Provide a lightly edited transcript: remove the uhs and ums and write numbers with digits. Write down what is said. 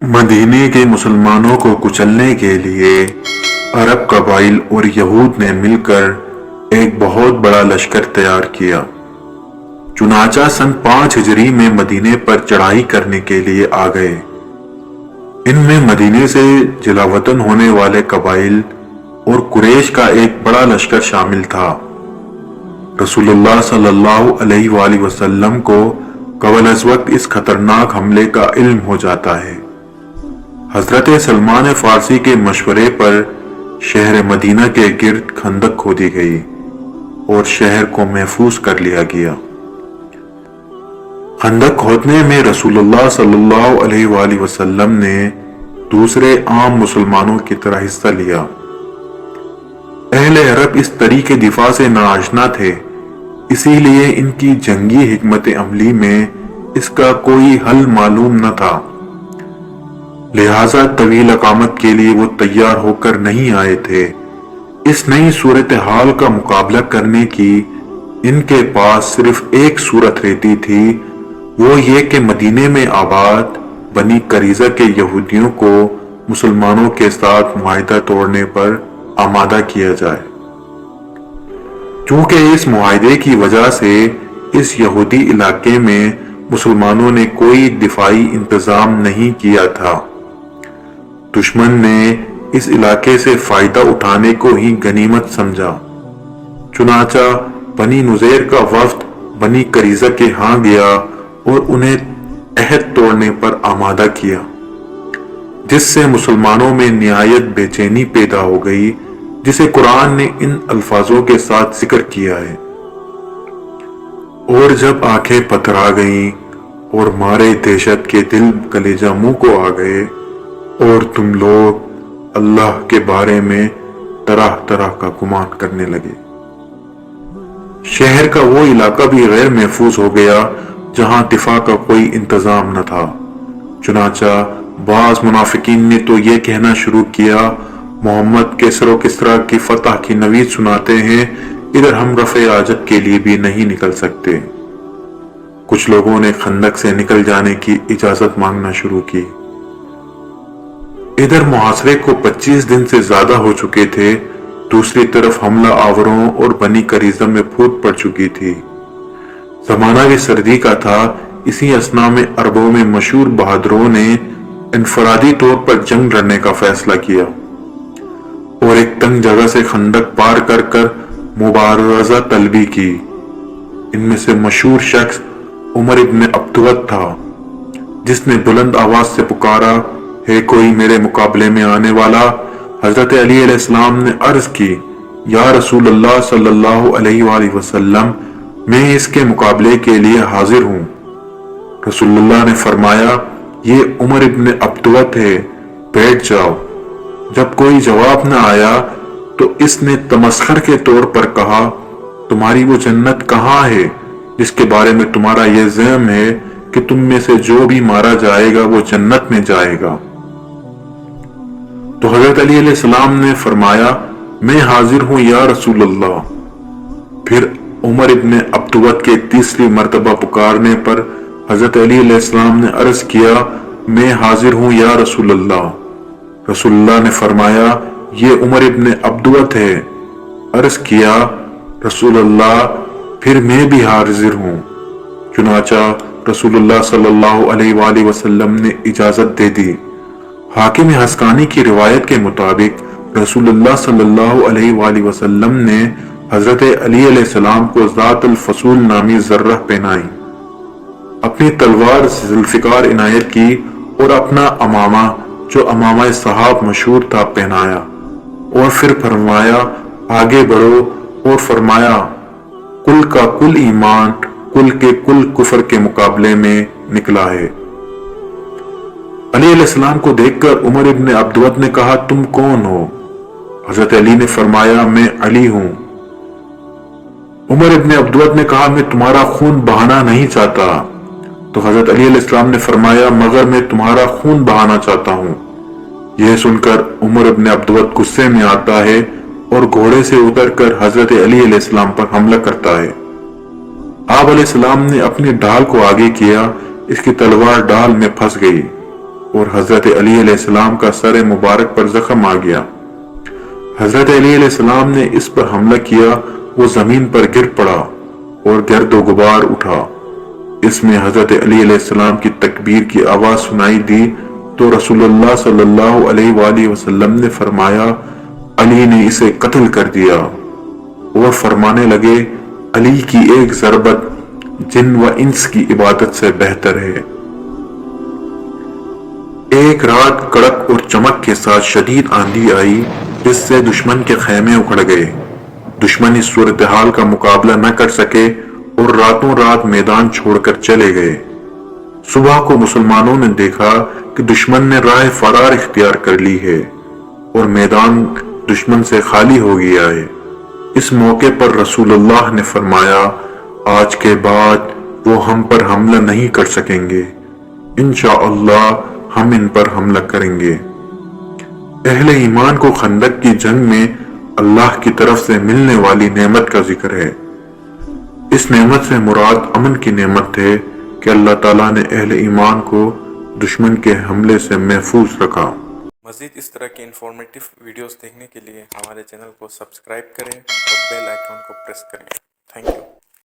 مدینے کے مسلمانوں کو کچلنے کے لیے عرب قبائل اور یہود نے مل کر ایک بہت بڑا لشکر تیار کیا۔ چنانچہ سن 5 ہجری میں مدینے پر چڑھائی کرنے کے لیے آ گئے۔ ان میں مدینے سے جلاوطن ہونے والے قبائل اور قریش کا ایک بڑا لشکر شامل تھا۔ رسول اللہ صلی اللہ علیہ وآلہ وسلم کو قبل از وقت اس خطرناک حملے کا علم ہو جاتا ہے۔ حضرت سلمان فارسی کے مشورے پر شہر مدینہ کے گرد خندق کھودی گئی اور شہر کو محفوظ کر لیا گیا۔ خندق کھودنے میں رسول اللہ صلی اللہ علیہ وآلہ وسلم نے دوسرے عام مسلمانوں کی طرح حصہ لیا۔ اہل عرب اس طریقے دفاع سے ناآشنا تھے، اسی لیے ان کی جنگی حکمت عملی میں اس کا کوئی حل معلوم نہ تھا، لہذا طویل اقامت کے لیے وہ تیار ہو کر نہیں آئے تھے۔ اس نئی صورتحال کا مقابلہ کرنے کی ان کے پاس صرف ایک صورت رہتی تھی، وہ یہ کہ مدینے میں آباد بنی قریظہ کے یہودیوں کو مسلمانوں کے ساتھ معاہدہ توڑنے پر آمادہ کیا جائے۔ چونکہ اس معاہدے کی وجہ سے اس یہودی علاقے میں مسلمانوں نے کوئی دفاعی انتظام نہیں کیا تھا، دشمن نے اس علاقے سے فائدہ اٹھانے کو ہی غنیمت سمجھا۔ چنانچہ بنی نذیر کا وفد بنی قریظہ کے ہاں گیا اور انہیں عہد توڑنے پر آمادہ کیا، جس سے مسلمانوں میں نہایت بے چینی پیدا ہو گئی، جسے قرآن نے ان الفاظوں کے ساتھ ذکر کیا ہے: اور جب آنکھیں پتھرا گئیں اور مارے دہشت کے دل کلیجہ منہ کو آ گئے، اور تم لوگ اللہ کے بارے میں طرح طرح کا گمان کرنے لگے۔ شہر کا وہ علاقہ بھی غیر محفوظ ہو گیا جہاں دفاع کا کوئی انتظام نہ تھا۔ چنانچہ بعض منافقین نے تو یہ کہنا شروع کیا، محمد کیسر و کسریٰ کی فتح کی نوید سناتے ہیں، ادھر ہم رفع حاجت کے لیے بھی نہیں نکل سکتے۔ کچھ لوگوں نے خندق سے نکل جانے کی اجازت مانگنا شروع کی۔ ادھر محاصرے کو 25 دن سے زیادہ ہو چکے تھے، دوسری طرف حملہ آوروں اور بنی قریظہ میں پھوٹ پڑ چکی تھی۔ زمانہ بھی سردی کا تھا۔ اسی اثناء میں عربوں میں مشہور بہادروں نے انفرادی طور پر جنگ لڑنے کا فیصلہ کیا اور ایک تنگ جگہ سے خندق پار کر کر مبارزہ طلبی کی۔ ان میں سے مشہور شخص عمر ابن عبدود تھا، جس نے بلند آواز سے پکارا، ہے کوئی میرے مقابلے میں آنے والا؟ حضرت علی علیہ السلام نے عرض کی، یا رسول اللہ صلی اللہ علیہ وآلہ وسلم، میں اس کے مقابلے کے لیے حاضر ہوں۔ رسول اللہ نے فرمایا، یہ عمر ابن عبدود ہے، بیٹھ جاؤ۔ جب کوئی جواب نہ آیا تو اس نے تمسخر کے طور پر کہا، تمہاری وہ جنت کہاں ہے جس کے بارے میں تمہارا یہ زعم ہے کہ تم میں سے جو بھی مارا جائے گا وہ جنت میں جائے گا؟ تو حضرت علی علیہ السلام نے فرمایا، میں حاضر ہوں یا رسول اللہ۔ پھر عمر ابن عبدود کے تیسری مرتبہ پکارنے پر حضرت علی علیہ السلام نے عرض کیا، میں حاضر ہوں یا رسول اللہ۔ رسول اللہ نے فرمایا، یہ عمر ابن عبدود ہے۔ عرض کیا، رسول اللہ، پھر میں بھی حاضر ہوں۔ چنانچہ رسول اللہ صلی اللہ علیہ وآلہ وسلم نے اجازت دے دی۔ حاکم حسقانی کی روایت کے مطابق رسول اللہ صلی اللہ علیہ وآلہ وسلم نے حضرت علی علیہ السلام کو ذات الفصول نامی ذرہ پہنائی، اپنی تلوار ذوالفقار عنایت کی اور اپنا امامہ جو امامہ صحاب مشہور تھا پہنایا، اور پھر فرمایا، آگے بڑھو، اور فرمایا، کل کا کل ایمان کل کے کل کفر کے مقابلے میں نکلا ہے۔ علی علیہ السلام کو دیکھ کر عمر ابن عبدود نے کہا، تم کون ہو؟ حضرت علی نے فرمایا، میں علی ہوں۔ عمر ابن عبدود نے کہا، میں تمہارا خون بہانا نہیں چاہتا۔ تو حضرت علی علیہ السلام نے فرمایا، مگر میں تمہارا خون بہانا چاہتا ہوں۔ یہ سن کر عمر ابن عبدود غصے میں آتا ہے اور گھوڑے سے اتر کر حضرت علی علیہ السلام پر حملہ کرتا ہے۔ آپ علیہ السلام نے اپنی ڈھال کو آگے کیا، اس کی تلوار ڈھال میں پھنس گئی اور حضرت علی علیہ السلام کا سر مبارک پر زخم آ گیا۔ حضرت علی علیہ السلام نے اس پر حملہ کیا، وہ زمین پر گر پڑا اور گرد و غبار اٹھا۔ اس میں حضرت علی علیہ السلام کی تکبیر کی آواز سنائی دی تو رسول اللہ صلی اللہ علیہ وآلہ وسلم نے فرمایا علی نے اسے قتل کر دیا، اور فرمانے لگے علی کی ایک ضربت جن و انس کی عبادت سے بہتر ہے۔ ایک رات کڑک اور چمک کے ساتھ شدید آندھی آئی جس سے دشمن کے خیمے اکھڑ گئے۔ دشمن اس صورتحال کا مقابلہ نہ کر سکے اور راتوں رات میدان چھوڑ کر چلے گئے۔ صبح کو مسلمانوں نے دیکھا کہ دشمن نے راہ فرار اختیار کر لی ہے اور میدان دشمن سے خالی ہو گیا ہے۔ اس موقع پر رسول اللہ نے فرمایا آج کے بعد وہ ہم پر حملہ نہیں کر سکیں گے، انشاءاللہ ہم ان پر حملہ کریں گے۔ اہل ایمان کو خندق کی جنگ میں اللہ کی طرف سے ملنے والی نعمت کا ذکر ہے۔ اس نعمت سے مراد امن کی نعمت ہے کہ اللہ تعالیٰ نے اہل ایمان کو دشمن کے حملے سے محفوظ رکھا۔ مزید اس طرح کی انفارمیٹیو ویڈیوز دیکھنے کے لیے ہمارے چینل کو سبسکرائب کریں اور بیل آئیکن کو پریس کریں۔ Thank you.